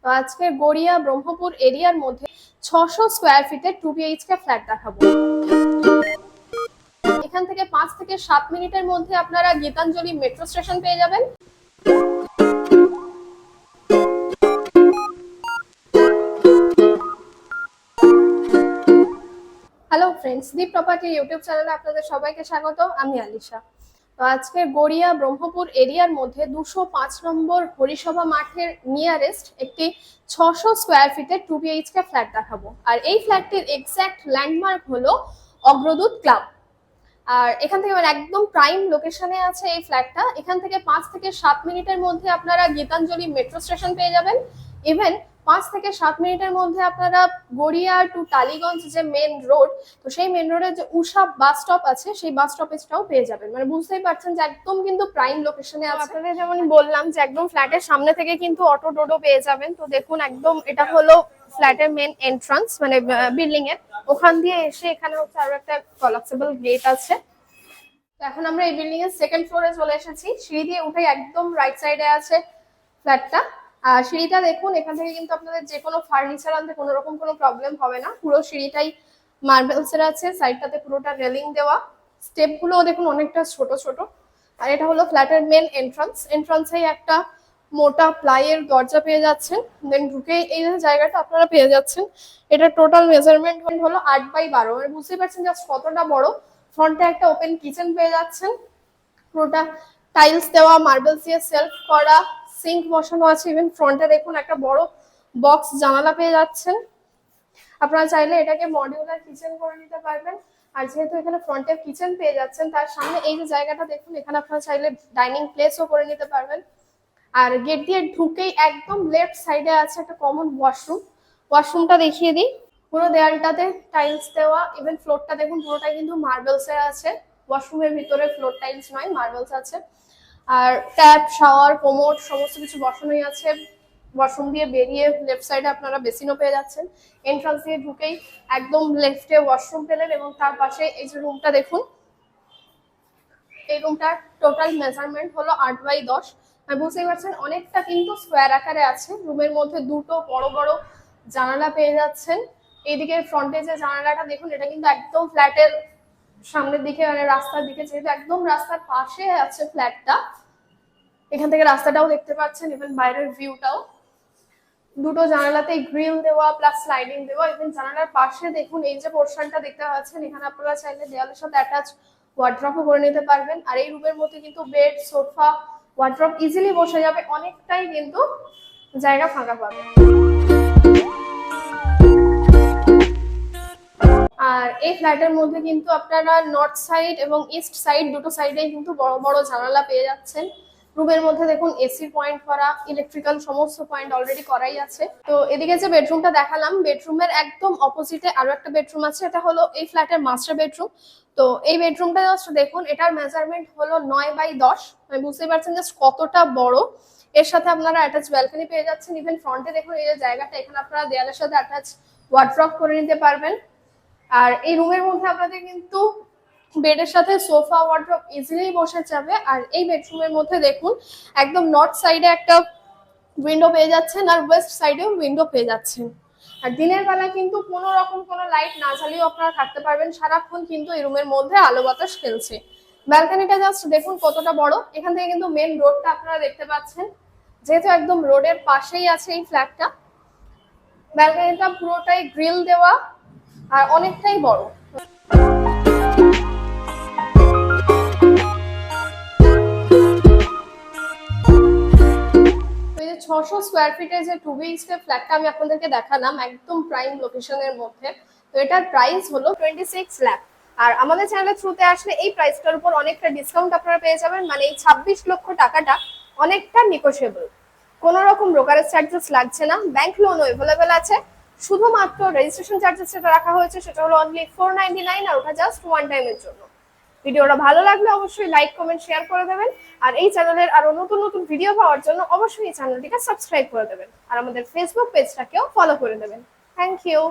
তো আজকে গড়িয়া ব্রহ্মপুর এরিয়ার মধ্যে 600 স্কোয়ার ফিটের 2 BHK ফ্ল্যাট দেখাবো। এখান থেকে 5 থেকে 7 মিনিটের মধ্যে আপনারা গীতাঞ্জলি মেট্রো স্টেশন পেয়ে যাবেন। হ্যালো ফ্রেন্ডস, দীপ প্রপার্টি ইউটিউব চ্যানেলে আপনাদের সবাইকে স্বাগত। আমি আলিশা। তো আজকে গড়িয়া ব্রহ্মপুর এরিয়ার মধ্যে 205 নম্বর হরিসভা মাঠের নিয়ারেস্ট একটি 600 স্কোয়ার ফিটের 2 BHK ফ্ল্যাট দেখাবো। আর এই ফ্ল্যাটটির এক্স্যাক্ট ল্যান্ডমার্ক হলো অগ্রদূত ক্লাব। আর এখান থেকে একদম প্রাইম লোকেশনে আছে এই ফ্ল্যাটটা। এখান থেকে 5 থেকে 7 মিনিটের মধ্যে আপনারা গীতাঞ্জলি মেট্রো স্টেশন পেয়ে যাবেন। ইভেন 5 থেকে 7 মিনিটের মধ্যে আপনারা গড়িয়া টু টালিগঞ্জ যে মেন রোড, তো সেই মেন রোডের যে উষা বাস স্টপ আছে সেই বাস স্টপেজটাও পেয়ে যাবেন। মানে বুঝতেই পারছেন যে একদম কিন্তু প্রাইম লোকেশনে আছে। আপনাদের যেমন বললাম যে একদম ফ্ল্যাটের সামনে থেকে কিন্তু অটো টোটো পেয়ে যাবেন। তো দেখুন একদম এটা হলো ফ্ল্যাটের মেন এন্ট্রান্স, মানে বিল্ডিং এর ওখান দিয়ে এসে এখানে হচ্ছে আরো একটা কলাপসেবল গেট আছে। তো এখন আমরা এই বিল্ডিং এর সেকেন্ড ফ্লোরে চলে এসেছি। সিঁড়ি দিয়ে উঠে একদম রাইট সাইডে আছে ফ্ল্যাটটা। আর সিঁড়িটা দেখুন, এখান থেকে কিন্তু আপনাদের যে কোনো ফার্নিচার আনতে কোনো রকম কোনো প্রবলেম হবে না। পুরো সিঁড়িটাই মার্বেলস এর আছে, সাইডটাতে পুরোটা রেলিং দেওয়া। স্টেপ গুলো দেখুন অনেকটা ছোট ছোট। আর এটা হলো ফ্ল্যাটের মেন এন্ট্রান্সেই একটা মোটা প্লাইয়ের দরজা পেয়ে যাচ্ছেন। দেন ঢুকে এই জায়গাটা আপনারা পেয়ে যাচ্ছেন। এটা টোটাল মেজারমেন্ট হলো 8x12। মানে বুঝতেই পারছেন জাস্ট কতটা বড়। ফ্রন্টে একটা ওপেন কিচেন পেয়ে যাচ্ছেন, পুরোটা টাইলস দেওয়া, মার্বেলস দিয়ে সেলফ করা, সিঙ্ক বসানো আছে। ইভেন ফ্রন্টে দেখুন একটা বড় বক্স জানালা পেয়ে যাচ্ছেন। আপনারা চাইলে এটাকে মডিউলার কিচেন করে নিতে পারবেন। আর যেহেতু এখানে ফ্রন্টে কিচেন পেয়ে যাচ্ছেন, তার সামনে এই যে জায়গাটা দেখুন, এখানে আপনারা চাইলে ডাইনিং প্লেসও করে নিতে পারবেন। আর গেট দিয়ে ঢুকেই একদম লেফট সাইডে আছে একটা কমন ওয়াশরুমটা দেখিয়ে দিই। পুরো দেয়ালটাতে টাইলস দেওয়া, ইভেন ফ্লোরটা দেখুন পুরোটাই কিন্তু মার্বেলস এর আছে। ওয়াশরুমের ভিতরে ফ্লোর টাইলস নয়, মার্বেলস আছে। আর ট্যাপ, শাওয়ার, কোমোড সমস্ত কিছু বসানোই আছে। ওয়াশরুম দিয়ে বেরিয়ে লেফট সাইডে আপনারা বেসিনও পেয়ে যাচ্ছেন। এন্ট্রান্স দিয়ে ঢুকেই একদম লেফটে ওয়াশরুম পেলেন, এবং তার পাশে এই যে রুমটা দেখুন, এই রুমটার টোটাল মেজারমেন্ট হলো 8x10। আর বুঝতেই পারছেন অনেকটা কিন্তু স্কোয়ার আকারে আছে। রুমের মধ্যে দুটো বড় বড় জানালা পেয়ে যাচ্ছেন। এইদিকে ফ্রন্টে যে জানালাটা দেখুন, এটা কিন্তু একদম ফ্ল্যাটের সামনের দিকে, মানে রাস্তার দিকে, যেহেতু একদম রাস্তার পাশে আছে ফ্ল্যাটটা, এখান থেকে রাস্তাটাও দেখতে পাচ্ছেন, ইভেন বাইরের ভিউটাও। দুটো জানালাতেই গ্রিল দেওয়া প্লাস স্লাইডিং দেওয়া। ইভেন জানালার পাশে দেখুন এই যে পোর্শনটা দেখতে পাচ্ছেন, এখানে আপনারা চাইলে দেওয়ালের সাথে অ্যাটাচ ওয়ার্ড্রপও করে নিতে পারবেন। আর এই রুমের মধ্যে কিন্তু বেড, সোফা, ওয়ার্ড্রপ ইজিলি বসে যাবে, অনেকটাই কিন্তু জায়গা ফাঁকা পাবে। আর এই ফ্ল্যাটের মধ্যে কিন্তু আপনারা নর্থ সাইড এবং ইস্ট সাইড দুটো সাইডেই কিন্তু বড় বড় জানালা পেয়ে যাচ্ছেন। রুমের মধ্যে দেখুন এসি পয়েন্ট করা, ইলেকট্রিক্যাল সমস্ত পয়েন্ট অলরেডি করাই আছে। তো এদিকে যে বেডরুমটা দেখালাম, বেডরুমের একদম অপোজিটে আরো একটা বেডরুম আছে। এটা হলো এই ফ্ল্যাটের মাস্টার বেডরুম। তো এই বেডরুমটা জাস্ট দেখুন, এটার মেজারমেন্ট হলো 9x10। মানে বুঝতেই পারছেন জাস্ট কতটা বড়। এর সাথে আপনারা অ্যাটাচ ব্যালকনি পেয়ে যাচ্ছেন। ইভেন ফ্রন্টে দেখুন এই যে জায়গাটা, এখানে আপনারা দেয়ালের সাথে অ্যাটাচ ওয়ার্ড্রপ করে নিতে পারবেন। আর এই রুমের মধ্যে আপনাদের কিন্তু বেডের সাথে সোফা, ওয়ার্ড্রপ ইজিলি বসে যাবে। আর এই বেডরুমের মধ্যে দেখুন একদম নর্থ সাইডে একটা উইন্ডো পেয়ে যাচ্ছেন, আর ওয়েস্ট সাইডেও উইন্ডো পেয়ে যাচ্ছেন। আর দিনের বেলা কিন্তু কোনো রকম কোনো লাইট না জ্বালিয়েও আপনারা থাকতে পারবেন। সারাক্ষণ কিন্তু এই রুমের মধ্যে আলো বাতাস খেলছে। ব্যালকনিটা জাস্ট দেখুন কতটা বড়। এখান থেকে কিন্তু মেন রোডটা আপনারা দেখতে পাচ্ছেন, যেহেতু একদম রোডের পাশেই আছে এই ফ্ল্যাটটা। ব্যালকনিটা পুরোটাই গ্রিল দেওয়া আর অনেকটাই বড়। 600 স্কোয়ার ফিটের যে 2 BHK ফ্ল্যাটটা আমি আপনাদেরকে দেখালাম একদম প্রাইম লোকেশনের মধ্যে, তো এটার প্রাইস হলো 26 লাখ। আর আমাদের চ্যানেলের থ্রুতে আসলে এই প্রাইসটার উপর অনেকটা ডিসকাউন্ট আপনারা পেয়ে যাবেন। মানে এই 26 লক্ষ টাকাটা অনেকটা নেগোশিয়েবল। কোনো রকম ব্রোকারেজ চার্জেস লাগছে না, ব্যাংক লোনও অ্যাভেলেবেল আছে। শুধুমাত্র রেজিস্ট্রেশন চার্জেস যেটা রাখা হয়েছে সেটা হলো অনলি 499, আর ওটা জাস্ট ওয়ান টাইমের জন্য। ভিডিওটা ভালো লাগলে অবশ্যই লাইক, কমেন্ট, শেয়ার করে দেবেন। আর এই চ্যানেলের আরো নতুন নতুন ভিডিও পাওয়ার জন্য অবশ্যই এই চ্যানেলটিকে সাবস্ক্রাইব করে দেবেন। আর আমাদের ফেসবুক পেজটাকেও ফলো করে দেবেন। Thank you.